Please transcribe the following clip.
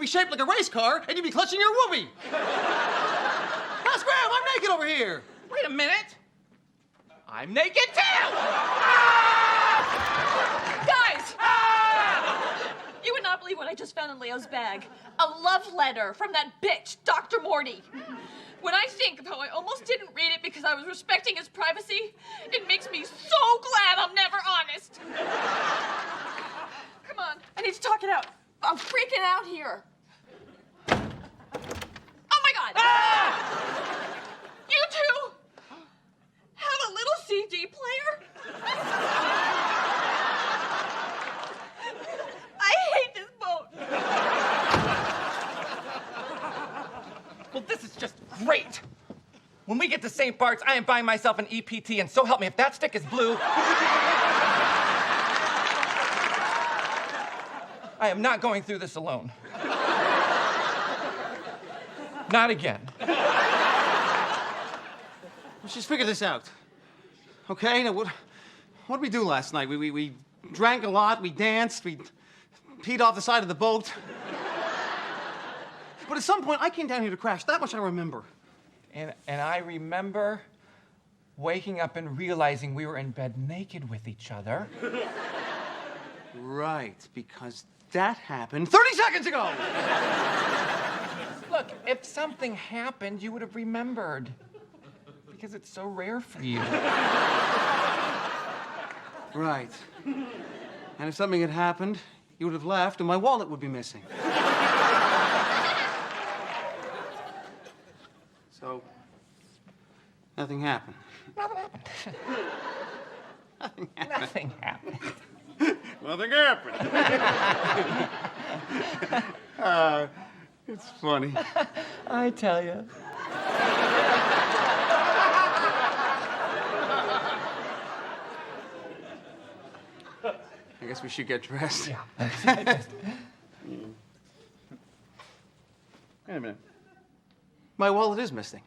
be shaped like a race car, and you'd be clutching your whoopee. Ask Graham, I'm naked over here. Wait a minute. I'm naked too! Guys! You would not believe what I just found in Leo's bag. A love letter from that bitch, Dr. Morty. When I think of how I almost didn't read it because I was respecting his privacy, it makes me so glad I'm never honest. Come on, I need to talk it out. I'm freaking out here. Oh my God! You two have a little CD player? I hate this boat. Well, this is just great. When we get to St. Bart's, I am buying myself an EPT, and so help me, if that stick is blue, I am not going through this alone. Not again. Let's just figure this out. Okay, now what did we do last night? We drank a lot, we danced, we peed off the side of the boat. But at some point, I came down here to crash. That much I remember. And I remember waking up and realizing we were in bed naked with each other. Right, because that happened 30 seconds ago! Look, if something happened, you would have remembered. Because it's so rare for you. Right. And if something had happened, you would have left and my wallet would be missing. So, nothing happened. Nothing happened. Nothing happened. Nothing happened. Nothing happened. It's funny. I tell you. I guess we should get dressed. Yeah. Wait a minute. My wallet is missing.